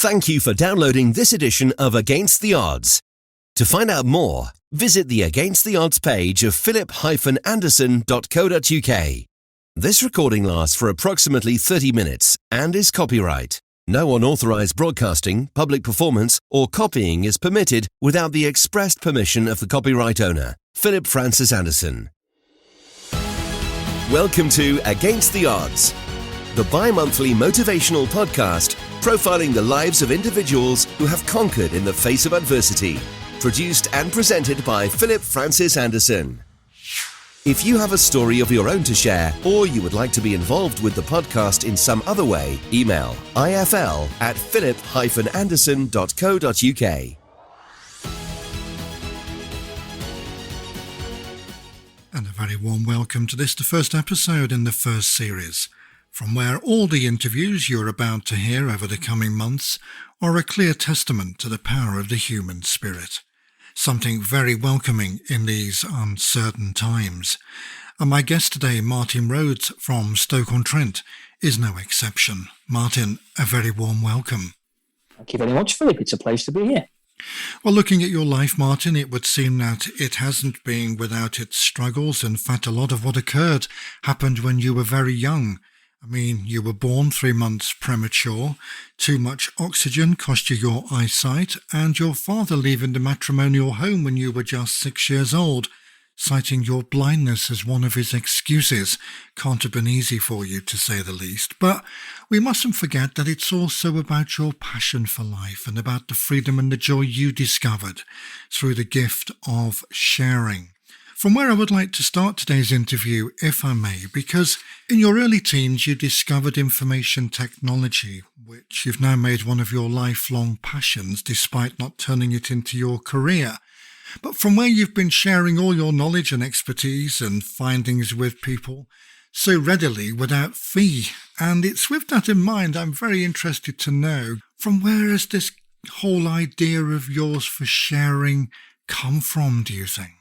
Thank you for downloading this edition of Against the Odds. To find out more, visit the Against the Odds page of philip-anderson.co.uk. This recording lasts for approximately 30 minutes and is copyright. No unauthorized broadcasting, public performance, or copying is permitted without the expressed permission of the copyright owner, Philip Francis Anderson. Welcome to Against the Odds, the bi-monthly motivational podcast profiling the lives of individuals who have conquered in the face of adversity. Produced and presented by Philip Francis Anderson. If you have a story of your own to share, or you would like to be involved with the podcast in some other way, email ifl@philip-anderson.co.uk. And a very warm welcome to this, the first episode in the first series, from where all the interviews you're about to hear over the coming months are a clear testament to the power of the human spirit. Something very welcoming in these uncertain times. And my guest today, Martin Rhodes from Stoke-on-Trent, is no exception. Martin, a very warm welcome. Thank you very much, Philip. It's a pleasure to be here. Well, looking at your life, Martin, it would seem that it hasn't been without its struggles. In fact, a lot of what occurred happened when you were very young. I mean, you were born 3 months premature, too much oxygen cost you your eyesight, and your father leaving the matrimonial home when you were just 6 years old, citing your blindness as one of his excuses. Can't have been easy for you, to say the least. But we mustn't forget that it's also about your passion for life and about the freedom and the joy you discovered through the gift of sharing. From where I would like to start today's interview, if I may, because in your early teens you discovered information technology, which you've now made one of your lifelong passions despite not turning it into your career. But from where you've been sharing all your knowledge and expertise and findings with people so readily without fee. And it's with that in mind I'm very interested to know, from where has this whole idea of yours for sharing come from, do you think?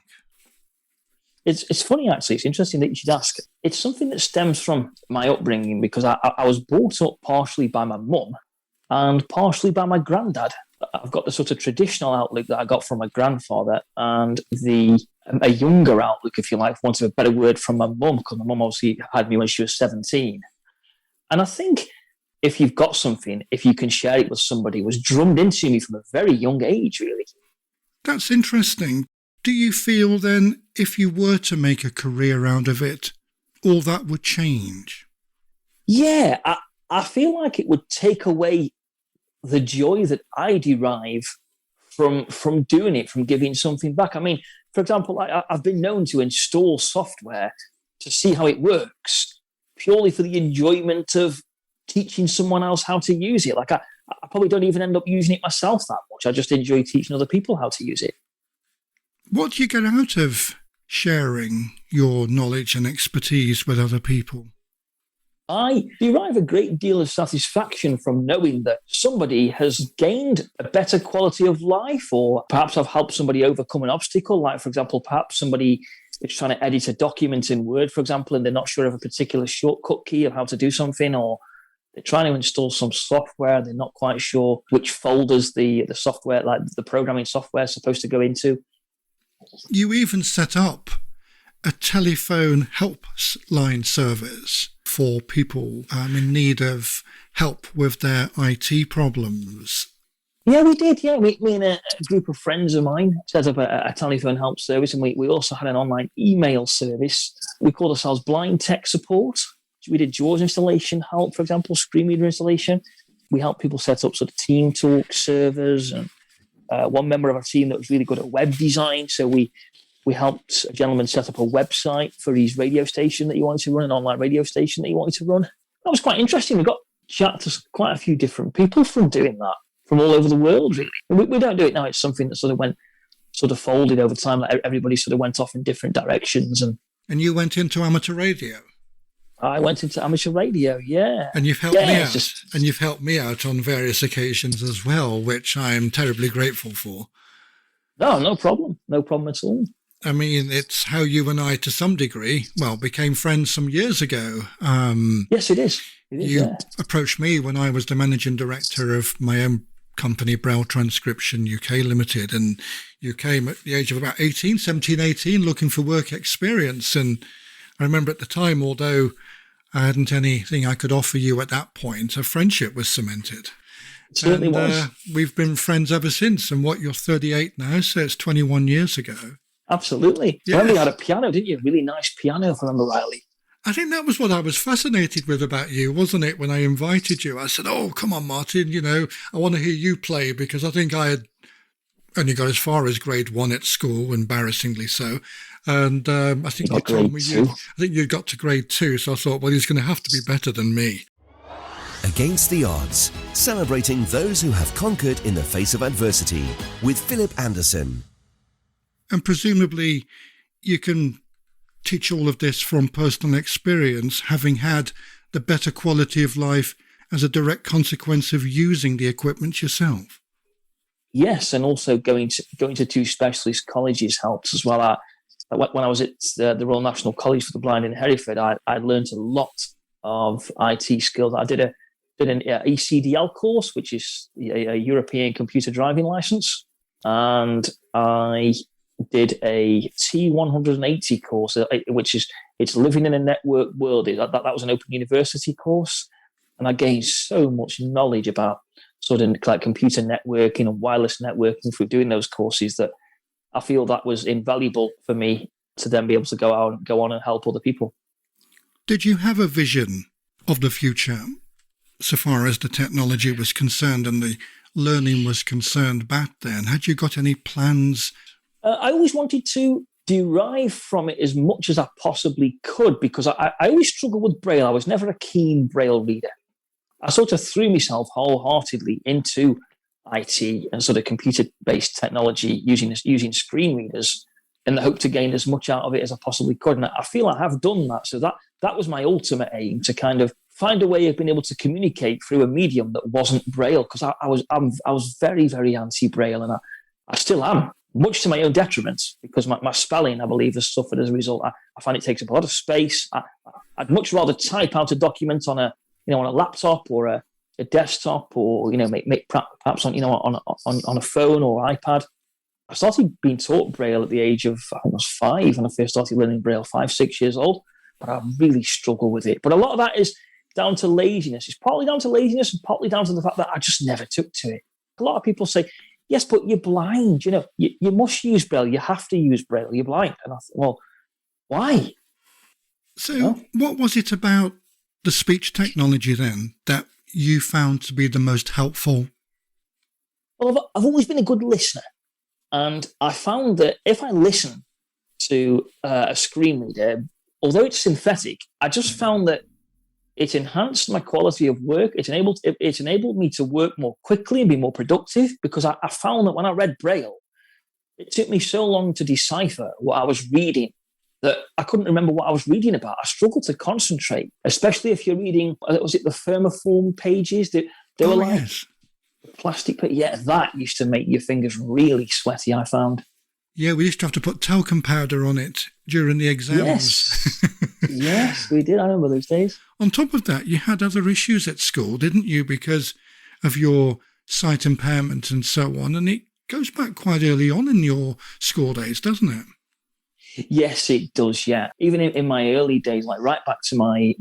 It's funny, actually. It's interesting that you should ask. It's something that stems from my upbringing because I was brought up partially by my mum and partially by my granddad. I've got the sort of traditional outlook that I got from my grandfather and a younger outlook, if you like, for want of a better word, from my mum, because my mum obviously had me when she was 17. And I think if you've got something, if you can share it with somebody, it was drummed into me from a very young age, really. That's interesting. Do you feel then, if you were to make a career out of it, all that would change? Yeah, I feel like it would take away the joy that I derive from doing it, from giving something back. I mean, for example, I've been known to install software to see how it works, purely for the enjoyment of teaching someone else how to use it. Like I probably don't even end up using it myself that much. I just enjoy teaching other people how to use it. What do you get out of sharing your knowledge and expertise with other people? I derive a great deal of satisfaction from knowing that somebody has gained a better quality of life, or perhaps I've helped somebody overcome an obstacle. Like, for example, perhaps somebody is trying to edit a document in Word, for example, and they're not sure of a particular shortcut key of how to do something, or they're trying to install some software and they're not quite sure which folders the software, like the programming software, is supposed to go into. You even set up a telephone helpline service for people in need of help with their IT problems. Yeah, we did. Yeah, me and a group of friends of mine set up a telephone help service, and we also had an online email service. We called ourselves Blind Tech Support. We did JAWS installation help, for example, screen reader installation. We helped people set up sort of Team Talk servers, and one member of our team that was really good at web design. So we helped a gentleman set up a website for his radio station that he wanted to run, an online radio station that he wanted to run. That was quite interesting. We got chat to quite a few different people from doing that, from all over the world, really. And we don't do it now. It's something that sort of folded over time. Like everybody sort of went off in different directions. And you went into amateur radio? I went into amateur radio, yeah. And you've helped me out. And you've helped me out on various occasions as well, which I'm terribly grateful for. No problem. No problem at all. I mean, it's how you and I, to some degree, became friends some years ago. Yes, it is. You approached me when I was the managing director of my own company, Braille Transcription UK Limited, and you came at the age of about 17, 18, looking for work experience. And I remember at the time, although I hadn't anything I could offer you at that point, a friendship was cemented. It certainly was. We've been friends ever since. And you're 38 now, so it's 21 years ago. Absolutely. Yes. I remember you had a piano, didn't you? A really nice piano, if I remember rightly. I think that was what I was fascinated with about you, wasn't it? When I invited you, I said, "Oh, come on, Martin, I want to hear you play," because I think I had only got as far as grade 1 at school, embarrassingly so. And I think you told me you'd got to grade 2. So I thought, well, he's going to have to be better than me. Against the Odds, celebrating those who have conquered in the face of adversity with Philip Anderson. And presumably you can teach all of this from personal experience, having had the better quality of life as a direct consequence of using the equipment yourself. Yes, and also going to 2 specialist colleges helps as well. When I was at the Royal National College for the Blind in Hereford, I learned a lot of IT skills. I did an ECDL course, which is a European computer driving license, and I did a T180 course, which is it's living in a network world. That was an Open University course, and I gained so much knowledge about sort of like computer networking and wireless networking through doing those courses that I feel that was invaluable for me to then be able to go on and help other people. Did you have a vision of the future so far as the technology was concerned and the learning was concerned back then? Had you got any plans? I always wanted to derive from it as much as I possibly could, because I always struggled with Braille. I was never a keen Braille reader. I sort of threw myself wholeheartedly into IT and sort of computer-based technology using screen readers in the hope to gain as much out of it as I possibly could. And I feel I have done that. So that was my ultimate aim, to kind of find a way of being able to communicate through a medium that wasn't Braille, because I was very, very anti-Braille, and I still am, much to my own detriment, because my spelling, I believe, has suffered as a result. I find it takes up a lot of space. I'd much rather type out a document on a laptop or a desktop, or make perhaps on a phone or iPad. I started being taught Braille at the age of, I think I was 5 when I first started learning Braille, 5-6 years old, but I really struggle with it. But a lot of that is down to laziness. It's partly down to laziness and partly down to the fact that I just never took to it. A lot of people say, yes, but you're blind, you must use Braille, you have to use Braille, you're blind. And I thought, well, why? So what was it about the speech technology then that you found to be the most helpful? Well, I've always been a good listener. And I found that if I listen to a screen reader, although it's synthetic, I just found that it enhanced my quality of work. It enabled me to work more quickly and be more productive, because I found that when I read Braille, it took me so long to decipher what I was reading that I couldn't remember what I was reading about. I struggled to concentrate, especially if you're reading, was it the Thermoform pages? They were like plastic, but that used to make your fingers really sweaty, I found. Yeah, we used to have to put talcum powder on it during the exams. Yes, we did. I remember those days. On top of that, you had other issues at school, didn't you, because of your sight impairment and so on, and it goes back quite early on in your school days, doesn't it? Yes, it does, yeah. Even in my early days, like right back to my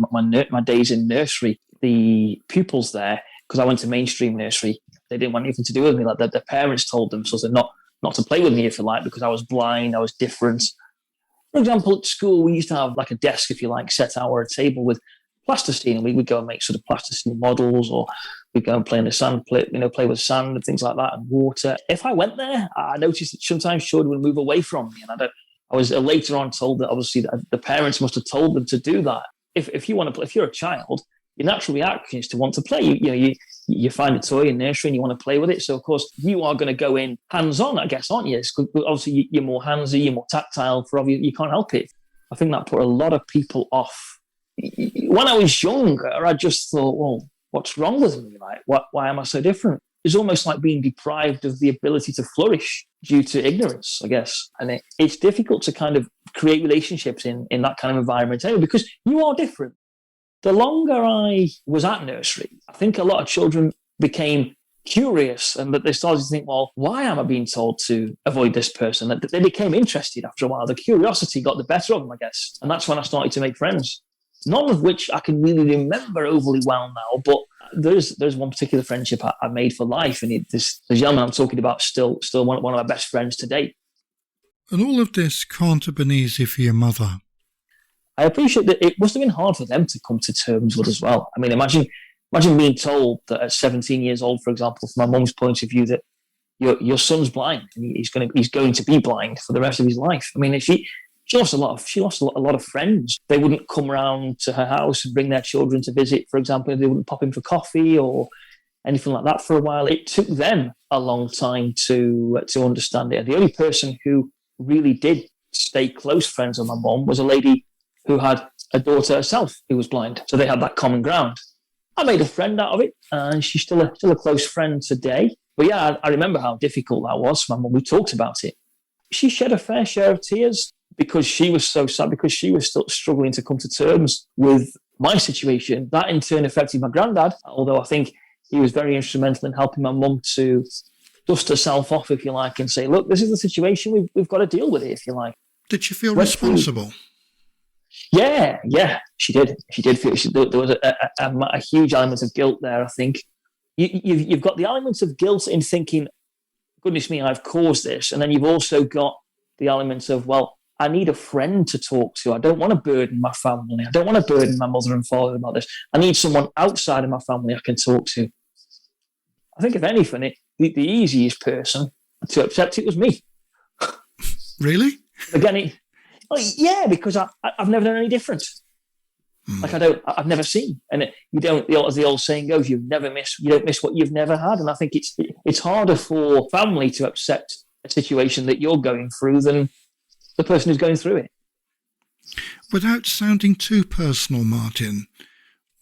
days in nursery, the pupils there, because I went to mainstream nursery, they didn't want anything to do with me. Like the parents told them sort of not to play with me, if you like, because I was blind, I was different. For example, at school, we used to have like a desk, if you like, set out or a table with plasticine, and we would go and make sort of plasticine models, or we'd go and play in the sand, play with sand and things like that, and water. If I went there, I noticed that sometimes children would move away from me, and I was later on told that obviously the parents must have told them to do that. If you want to play, if you're a child, your natural reaction is to want to play. You find a toy in nursery and you want to play with it. So of course you are going to go in hands-on, I guess, aren't you? Obviously you're more handsy, you're more tactile. You can't help it. I think that put a lot of people off. When I was younger, I just thought, well, what's wrong with me? Like, why am I so different? It's almost like being deprived of the ability to flourish due to ignorance, I guess. And it's difficult to kind of create relationships in that kind of environment anyway, because you are different. The longer I was at nursery, I think a lot of children became curious, and that they started to think, well, why am I being told to avoid this person? That they became interested after a while. The curiosity got the better of them, I guess. And that's when I started to make friends. None of which I can really remember overly well now, but there's one particular friendship I made for life, and this young man I'm talking about still one of my best friends to date. And all of this can't have been easy for your mother. I appreciate that it must have been hard for them to come to terms with as well. I mean, imagine being told that at 17 years old, for example, from my mum's point of view, that your son's blind and he's going to be blind for the rest of his life. I mean, she lost a lot of friends. They wouldn't come around to her house and bring their children to visit, for example. They wouldn't pop in for coffee or anything like that for a while. It took them a long time to understand it. And the only person who really did stay close friends with my mum was a lady who had a daughter herself who was blind. So they had that common ground. I made a friend out of it, and she's still a close friend today. But yeah, I remember how difficult that was for my mum. We talked about it. She shed a fair share of tears because she was so sad, because she was still struggling to come to terms with my situation. That in turn affected my granddad, although I think he was very instrumental in helping my mum to dust herself off, if you like, and say, look, this is the situation, we've got to deal with it, if you like. Did she feel responsible? Yeah, she did. She did feel there was a huge element of guilt there, I think. You've got the element of guilt in thinking, goodness me, I've caused this. And then you've also got the element of, well, I need a friend to talk to. I don't want to burden my family. I don't want to burden my mother and father about this. I need someone outside of my family I can talk to. I think, if anything, the easiest person to accept it was me. Really? Again, yeah, because I've never done any different. Like I've never seen, and you don't. As the old saying goes, you don't miss what you've never had. And I think it's harder for family to accept a situation that you're going through than the person who's going through it. Without sounding too personal, Martin,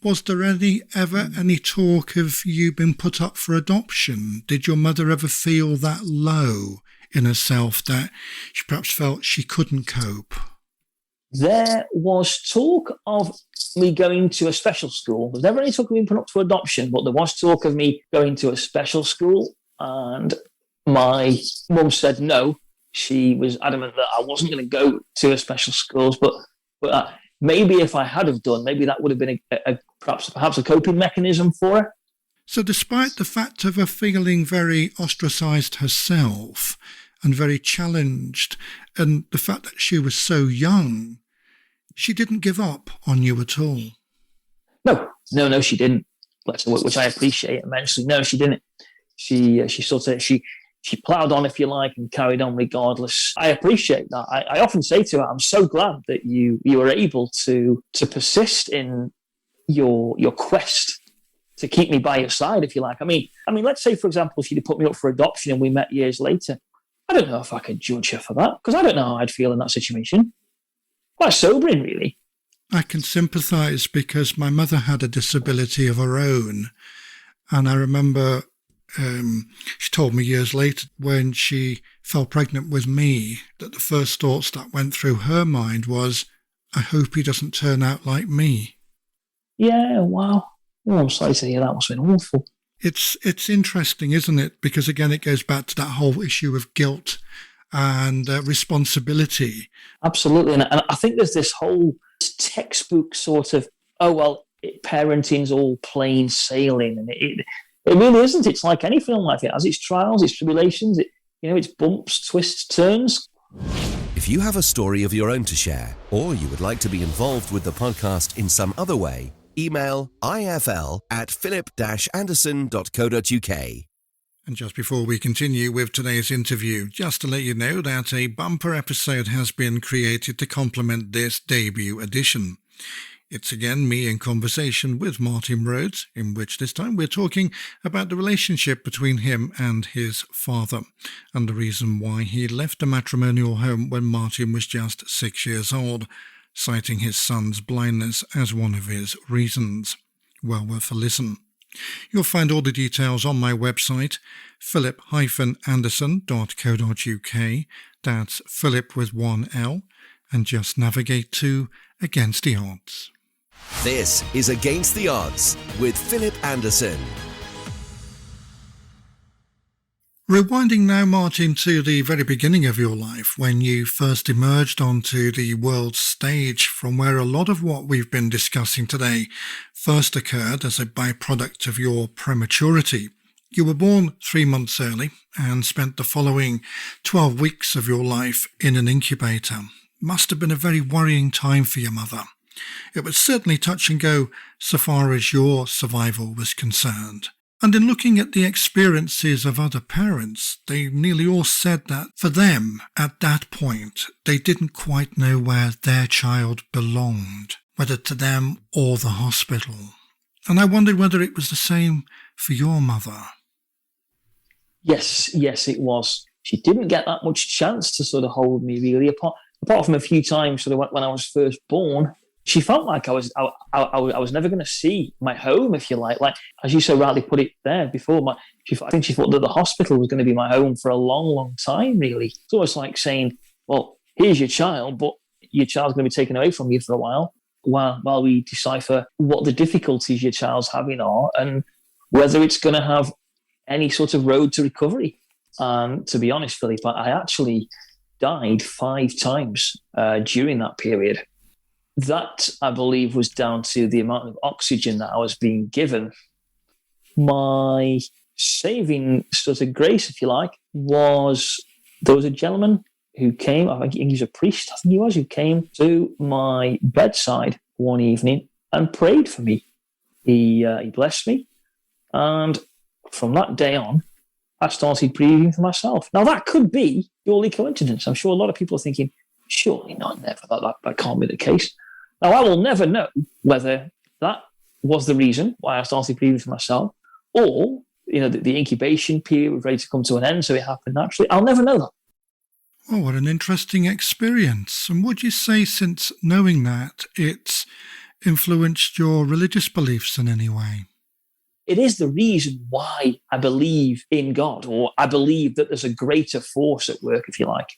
was there ever any talk of you being put up for adoption? Did your mother ever feel that low in herself that she perhaps felt she couldn't cope? There was talk of me going to a special school. There was never any talk of being put up for adoption, but there was talk of me going to a special school, and my mum said no. She was adamant that I wasn't going to go to a special schools, but maybe if I had have done, maybe that would have been perhaps a coping mechanism for her. So despite the fact of her feeling very ostracised herself and very challenged, and the fact that she was so young, she didn't give up on you at all? No, she didn't, which I appreciate immensely. No, she didn't. She ploughed on, if you like, and carried on regardless. I appreciate that. I often say to her, I'm so glad that you were able to persist in your quest to keep me by your side, if you like. I mean, let's say, for example, she'd have put me up for adoption and we met years later. I don't know if I could judge her for that, because I don't know how I'd feel in that situation. Quite sobering, really. I can sympathise, because my mother had a disability of her own. And I remember she told me years later, when she fell pregnant with me, that the first thoughts that went through her mind was, I hope he doesn't turn out like me. Yeah, wow. Well, I'm sorry to hear that. Must have been awful. It's interesting, isn't it? Because again, it goes back to that whole issue of guilt and responsibility. Absolutely. And I think there's this whole textbook sort of, parenting's all plain sailing. And it really isn't. It's like anything in life. It has its trials, its tribulations, its bumps, twists, turns. If you have a story of your own to share, or you would like to be involved with the podcast in some other way, email ifl@philip-anderson.co.uk. And just before we continue with today's interview, just to let you know that a bumper episode has been created to complement this debut edition. It's again me in conversation with Martin Rhodes, in which this time we're talking about the relationship between him and his father, and the reason why he left the matrimonial home when Martin was just 6 years old, citing his son's blindness as one of his reasons. Well worth a listen. You'll find all the details on my website, philip-anderson.co.uk. That's Philip with one L, and just navigate to Against the Odds. This is Against the Odds with Philip Anderson. Rewinding now, Martin, to the very beginning of your life, when you first emerged onto the world stage, from where a lot of what we've been discussing today first occurred as a byproduct of your prematurity. You were born 3 months early and spent the following 12 weeks of your life in an incubator. Must have been a very worrying time for your mother. It was certainly touch and go so far as your survival was concerned. And in looking at the experiences of other parents, they nearly all said that for them, at that point, they didn't quite know where their child belonged, whether to them or the hospital. And I wondered whether it was the same for your mother. Yes, it was. She didn't get that much chance to sort of hold me, really, apart from a few times sort of when I was first born. She felt like I was never going to see my home, if you like. Like, as you so rightly put it there before, I think she thought that the hospital was going to be my home for a long, long time, really. It's almost like saying, well, here's your child, but your child's going to be taken away from you for a while we decipher what the difficulties your child's having are and whether it's going to have any sort of road to recovery. And to be honest, Philip, I actually died 5 times during that period. That, I believe, was down to the amount of oxygen that I was being given. My saving sort of grace, if you like, was there was a gentleman who came, I think he was a priest, who came to my bedside one evening and prayed for me. He blessed me. And from that day on, I started breathing for myself. Now, that could be purely coincidence. I'm sure a lot of people are thinking, surely not, never. That can't be the case. Now, I will never know whether that was the reason why I started breathing for myself or, the incubation period was ready to come to an end, so it happened naturally. I'll never know that. Oh, what an interesting experience. And would you say, since knowing that, it's influenced your religious beliefs in any way? It is the reason why I believe in God, or I believe that there's a greater force at work, if you like.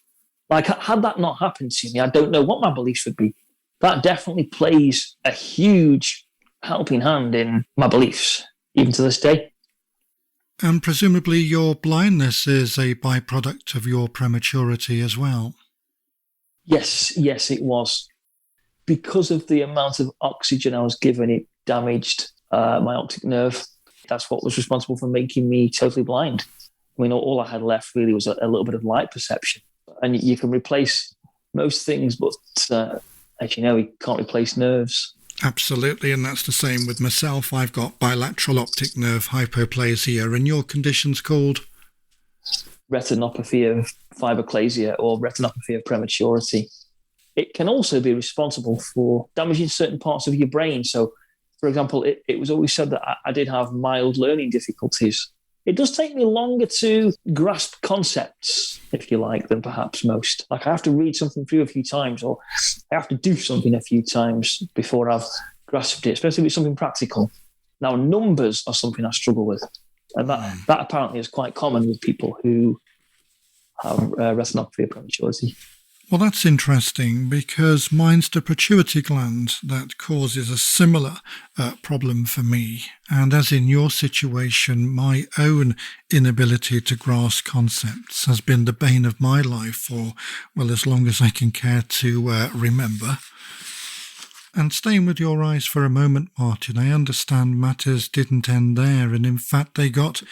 Like, had that not happened to me, I don't know what my beliefs would be. That definitely plays a huge helping hand in my beliefs, even to this day. And presumably your blindness is a byproduct of your prematurity as well. Yes, it was. Because of the amount of oxygen I was given, it damaged my optic nerve. That's what was responsible for making me totally blind. I mean, all I had left really was a little bit of light perception. And you can replace most things, but as you know, we can't replace nerves. Absolutely, and that's the same with myself. I've got bilateral optic nerve hypoplasia, and your condition's called? Retinopathy of fibroplasia, or retinopathy of prematurity. It can also be responsible for damaging certain parts of your brain. So, for example, it was always said that I did have mild learning difficulties. It does take me longer to grasp concepts, if you like, than perhaps most. Like, I have to read something through a few times, or I have to do something a few times before I've grasped it, especially if it's something practical. Now, numbers are something I struggle with. And that apparently is quite common with people who have retinopathy of prematurity. Well, that's interesting, because mine's the pituitary gland that causes a similar problem for me. And as in your situation, my own inability to grasp concepts has been the bane of my life for, well, as long as I can care to remember. And staying with your eyes for a moment, Martin, I understand matters didn't end there, and in fact they got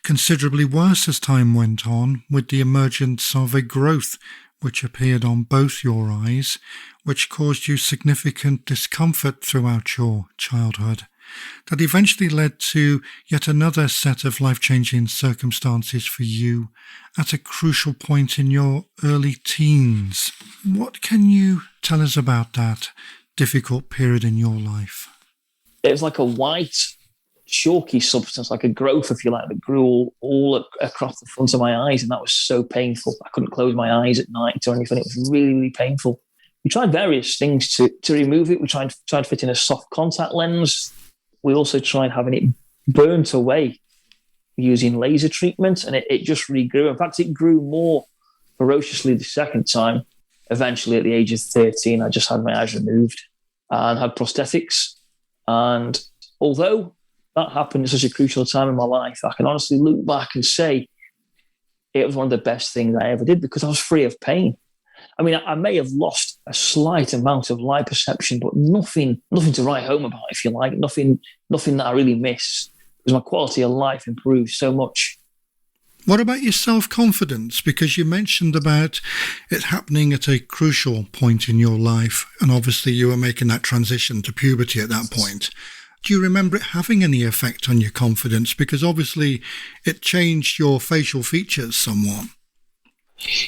considerably worse as time went on, with the emergence of a growth which appeared on both your eyes, which caused you significant discomfort throughout your childhood. That eventually led to yet another set of life-changing circumstances for you at a crucial point in your early teens. What can you tell us about that difficult period in your life? It was like a white, chalky substance, like a growth, if you like, that grew all across the front of my eyes, and that was so painful. I couldn't close my eyes at night or anything. It was really, really painful. We tried various things to remove it. We tried to fit in a soft contact lens. We also tried having it burnt away using laser treatment, and it just regrew. In fact, it grew more ferociously the second time. Eventually, at the age of 13, I just had my eyes removed and had prosthetics. And although that happened at such a crucial time in my life, I can honestly look back and say it was one of the best things I ever did because I was free of pain. I mean, I may have lost a slight amount of light perception, but nothing to write home about, if you like. Nothing that I really miss, because my quality of life improved so much. What about your self-confidence? Because you mentioned about it happening at a crucial point in your life, and obviously you were making that transition to puberty at that point. Do you remember it having any effect on your confidence? Because obviously it changed your facial features somewhat.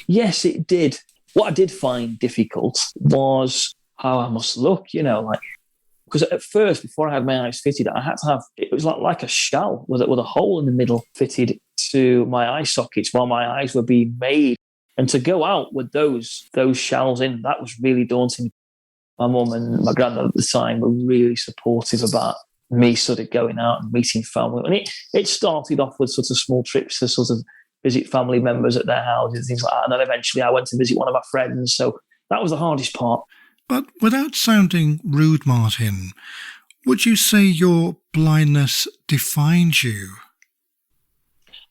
Yes, it did. What I did find difficult was how I must look, because at first, before I had my eyes fitted, I had to have, it was like a shell with a hole in the middle fitted to my eye sockets while my eyes were being made. And to go out with those shells in, that was really daunting. My mum and my granddad at the time were really supportive about me sort of going out and meeting family. And it started off with sort of small trips to sort of visit family members at their houses, things like that. And then eventually I went to visit one of my friends. So that was the hardest part. But without sounding rude, Martin, would you say your blindness defines you?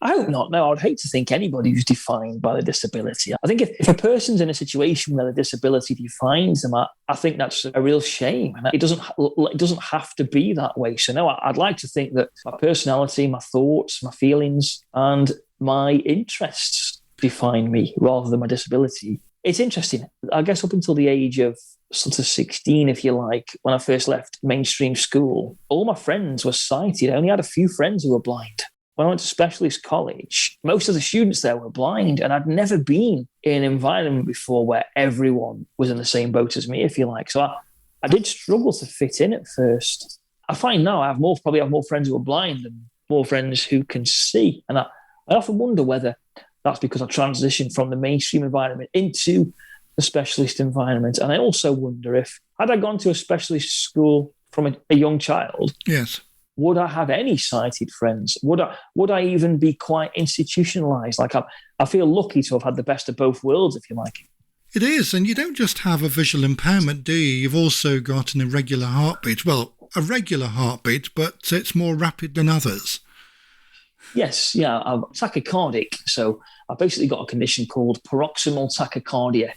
I hope not. No, I would hate to think anybody who's defined by a disability. I think if a person's in a situation where the disability defines them, I think that's a real shame. And it doesn't have to be that way. So no, I'd like to think that my personality, my thoughts, my feelings, and my interests define me rather than my disability. It's interesting. I guess up until the age of sort of 16, if you like, when I first left mainstream school, all my friends were sighted. I only had a few friends who were blind. When I went to specialist college, most of the students there were blind, and I'd never been in an environment before where everyone was in the same boat as me, if you like. So I did struggle to fit in at first. I find now I probably have more friends who are blind and more friends who can see. And I often wonder whether that's because I transitioned from the mainstream environment into the specialist environment. And I also wonder if, had I gone to a specialist school from a young child, yes, would I have any sighted friends? Would I even be quite institutionalized? Like I feel lucky to have had the best of both worlds, if you like. It is, and you don't just have a visual impairment, do you? You've also got an irregular heartbeat. Well, a regular heartbeat, but it's more rapid than others. Yes, yeah, I'm tachycardic. So I've basically got a condition called paroxysmal tachycardia,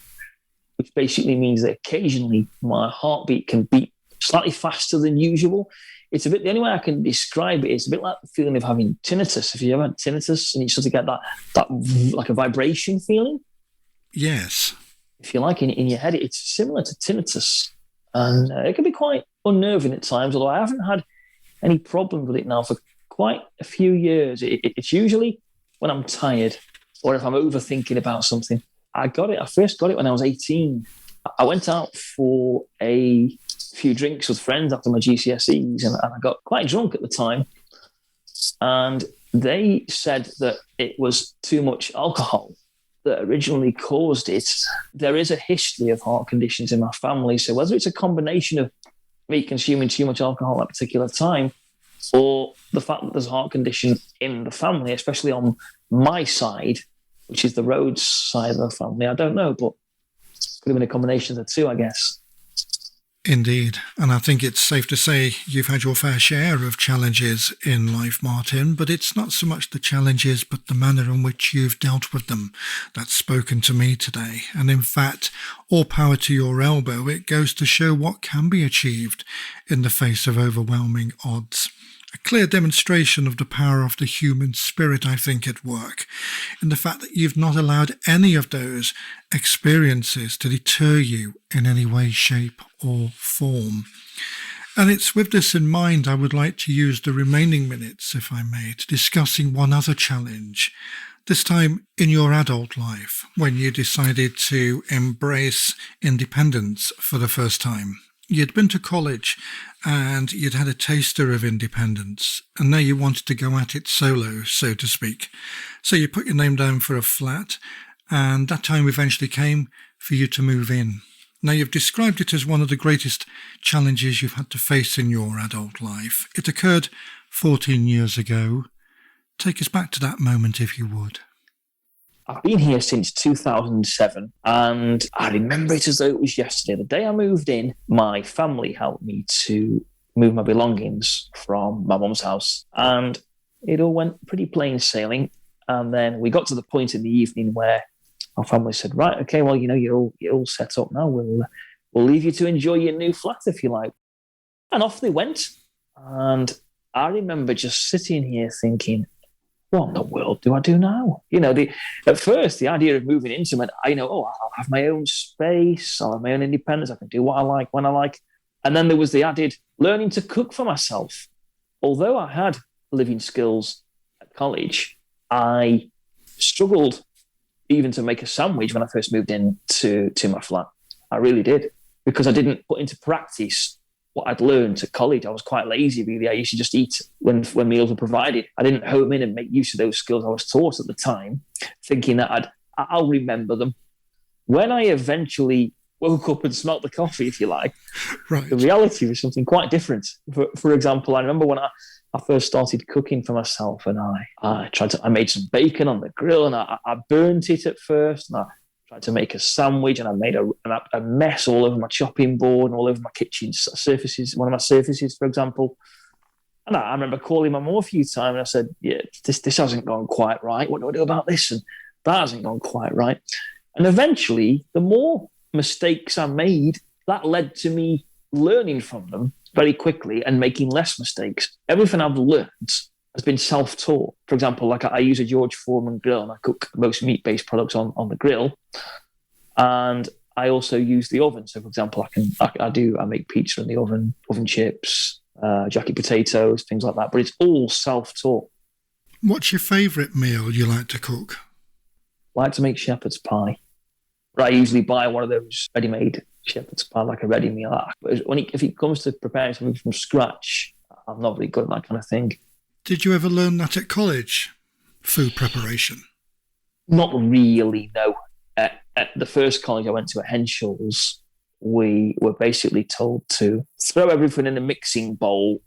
which basically means that occasionally my heartbeat can beat slightly faster than usual. It's the only way I can describe it is a bit like the feeling of having tinnitus. If you ever had tinnitus and you sort of get that like a vibration feeling. Yes. If you like, in your head, it's similar to tinnitus. And it can be quite unnerving at times, although I haven't had any problem with it now for quite a few years. It's usually when I'm tired or if I'm overthinking about something. I first got it when I was 18. I went out for a few drinks with friends after my GCSEs, and I got quite drunk at the time. And they said that it was too much alcohol that originally caused it. There is a history of heart conditions in my family. So whether it's a combination of me consuming too much alcohol at a particular time or the fact that there's a heart condition in the family, especially on my side, which is the Rhodes side of the family, I don't know, but could have been a combination of the two, I guess. Indeed. And I think it's safe to say you've had your fair share of challenges in life, Martin, but it's not so much the challenges, but the manner in which you've dealt with them that's spoken to me today. And in fact, all power to your elbow, it goes to show what can be achieved in the face of overwhelming odds. A clear demonstration of the power of the human spirit, I think, at work, in the fact that you've not allowed any of those experiences to deter you in any way, shape, or form. And it's with this in mind I would like to use the remaining minutes, if I may, to discussing one other challenge, this time in your adult life, when you decided to embrace independence for the first time. You'd been to college and you'd had a taster of independence, and now you wanted to go at it solo, so to speak. So you put your name down for a flat, and that time eventually came for you to move in. Now, you've described it as one of the greatest challenges you've had to face in your adult life. It occurred 14 years ago. Take us back to that moment, if you would. I've been here since 2007, and I remember it as though it was yesterday. The day I moved in, my family helped me to move my belongings from my mum's house, and it all went pretty plain sailing. And then we got to the point in the evening where our family said, right, okay, well, you're all set up now. We'll leave you to enjoy your new flat if you like. And off they went. And I remember just sitting here thinking, what in the world do I do now? At first, the idea of moving into it, I'll have my own space, I'll have my own independence, I can do what I like when I like. And then there was the added learning to cook for myself. Although I had living skills at college, I struggled even to make a sandwich when I first moved into my flat. I really did, because I didn't put into practice what I'd learned at college. I was quite lazy, really. I used to just eat when meals were provided. I didn't home in and make use of those skills I was taught at the time, thinking that I'll remember them. When I eventually woke up and smelt the coffee, if you like, right, the reality was something quite different. For example, I remember when I first started cooking for myself, and I made some bacon on the grill, and I burnt it at first, and I tried to make a sandwich, and I made a mess all over my chopping board and all over my kitchen surfaces, one of my surfaces, for example. And I remember calling my mum a few times, and I said, yeah, this hasn't gone quite right. What do I do about this? And that hasn't gone quite right. And eventually, the more mistakes I made, that led to me learning from them very quickly and making less mistakes. Everything I've learned has been self-taught. For example, like I use a George Foreman grill, and I cook most meat-based products on the grill. And I also use the oven. So, for example, I make pizza in the oven chips, jacket potatoes, things like that. But it's all self-taught. What's your favourite meal you like to cook? I like to make shepherd's pie. But I usually buy one of those ready-made shepherd's pie, like a ready meal. If it comes to preparing something from scratch, I'm not really good at that kind of thing. Did you ever learn that at college, food preparation? Not really, no. At the first college I went to at Henschel's, we were basically told to throw everything in a mixing bowl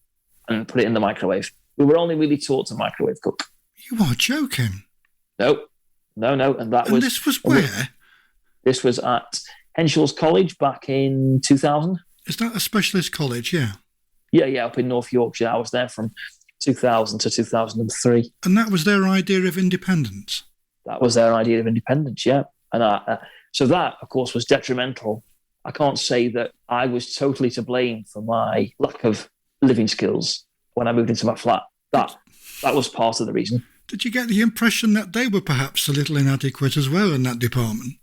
and put it in the microwave. We were only really taught to microwave cook. You are joking. No. And this was where? This was at Henschel's College back in 2000. Is that a specialist college? Yeah. Yeah, up in North Yorkshire. I was there from 2000 to 2003. And that was their idea of independence? That was their idea of independence, yeah. And so that, of course, was detrimental. I can't say that I was totally to blame for my lack of living skills when I moved into my flat. That was part of the reason. Did you get the impression that they were perhaps a little inadequate as well in that department?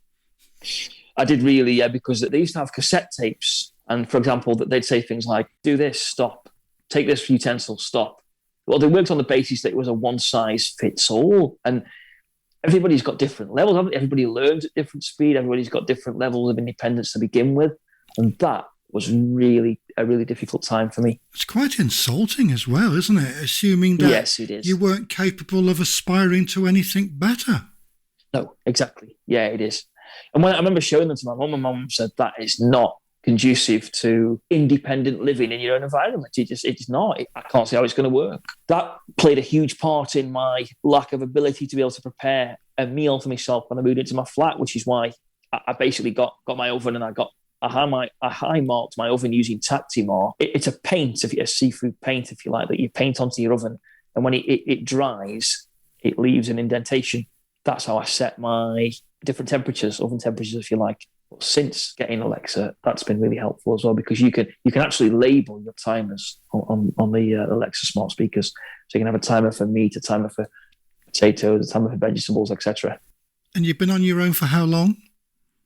I did really, yeah, because they used to have cassette tapes. And, for example, that they'd say things like, do this, stop. Take this utensil, stop. Well, they worked on the basis that it was a one-size-fits-all. And everybody's got different levels, haven't they? Everybody learns at different speed. Everybody's got different levels of independence to begin with. And that was really a really difficult time for me. It's quite insulting as well, isn't it? Assuming that yes, it is. You weren't capable of aspiring to anything better. No, exactly. Yeah, it is. And when I remember showing them to my mum, my mum said that is not conducive to independent living in your own environment. It's not. I can't see how it's going to work. That played a huge part in my lack of ability to be able to prepare a meal for myself when I moved into my flat, which is why I basically got my oven, and I high marked my oven using Tactimar. It's a paint, a seafood paint, if you like, that you paint onto your oven, and when it dries, it leaves an indentation. That's how I set my different temperatures, oven temperatures, if you like. Since getting Alexa, that's been really helpful as well, because you can actually label your timers on the Alexa smart speakers. So you can have a timer for meat, a timer for potatoes, a timer for vegetables, etc. And you've been on your own for how long?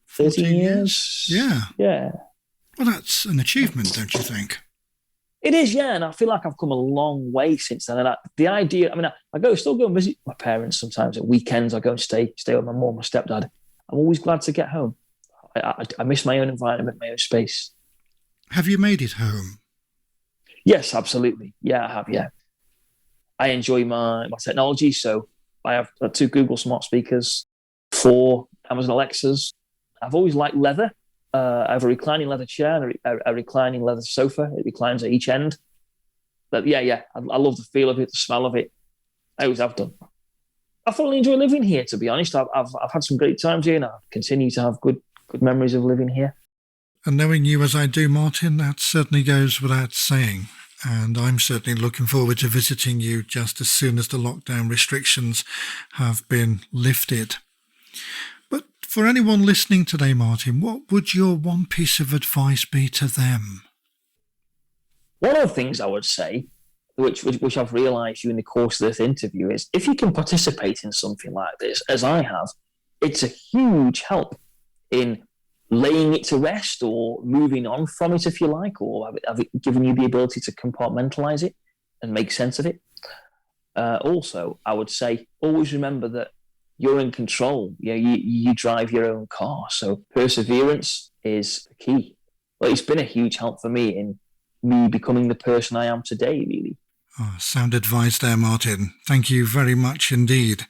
14 years. Yeah. Well, that's an achievement, don't you think? It is, yeah, and I feel like I've come a long way since then. And the idea, I still go and visit my parents sometimes at weekends. I go and stay with my mum, my stepdad. I'm always glad to get home. I miss my own environment, my own space. Have you made it home? Yes, absolutely. Yeah, I have, yeah. I enjoy my technology, so I have 2 Google smart speakers, 4 Amazon Alexas. I've always liked leather. I have a reclining leather chair and a reclining leather sofa. It reclines at each end. But yeah, I love the feel of it, the smell of it. I always have done. I thoroughly enjoy living here, to be honest. I've had some great times here, and I continue to have good memories of living here. And knowing you as I do, Martin, that certainly goes without saying. and I'm certainly looking forward to visiting you just as soon as the lockdown restrictions have been lifted. But for anyone listening today, Martin, what would your one piece of advice be to them? One of the things I would say, which I've realised during the course of this interview, is if you can participate in something like this, as I have, it's a huge help in laying it to rest or moving on from it, if you like, or have it given you the ability to compartmentalise it and make sense of it. Also, I would say always remember that you're in control. You drive your own car, so perseverance is key. Well, it's been a huge help for me in me becoming the person I am today, really. Oh, sound advice there, Martin. Thank you very much indeed.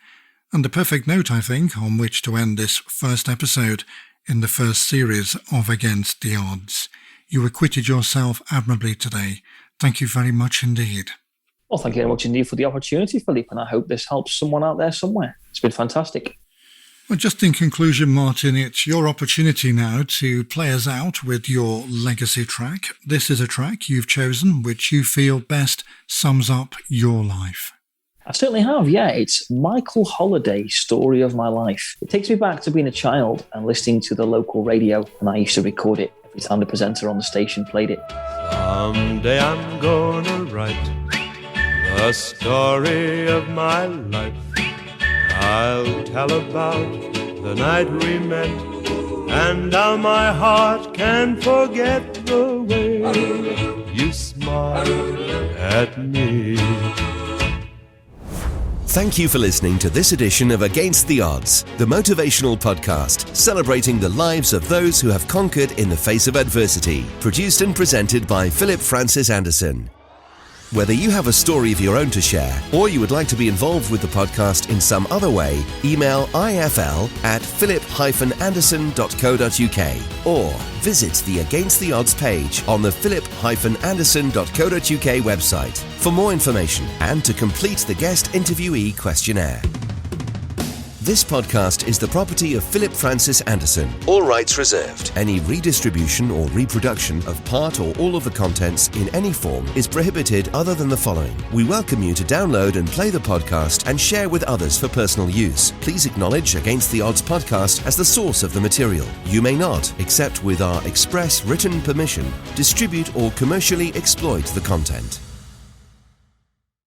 And the perfect note, I think, on which to end this first episode in the first series of Against the Odds. You acquitted yourself admirably today. Thank you very much indeed. Well, thank you very much indeed for the opportunity, Philippe, and I hope this helps someone out there somewhere. It's been fantastic. Well, just in conclusion, Martin, it's your opportunity now to play us out with your legacy track. This is a track you've chosen which you feel best sums up your life. I certainly have, yeah. It's Michael Holliday's Story of My Life. It takes me back to being a child and listening to the local radio, and I used to record it every time the presenter on the station played it. Someday I'm gonna write the story of my life. I'll tell about the night we met and how my heart can forget the way you smiled at me. Thank you for listening to this edition of Against the Odds, the motivational podcast celebrating the lives of those who have conquered in the face of adversity, produced and presented by Philip Francis Anderson. Whether you have a story of your own to share or you would like to be involved with the podcast in some other way, email ifl@philip-anderson.co.uk or visit the Against the Odds page on the philip-anderson.co.uk website for more information and to complete the guest interviewee questionnaire. This podcast is the property of Philip Francis Anderson. All rights reserved. Any redistribution or reproduction of part or all of the contents in any form is prohibited other than the following. We welcome you to download and play the podcast and share with others for personal use. Please acknowledge Against the Odds podcast as the source of the material. You may not, except with our express written permission, distribute or commercially exploit the content.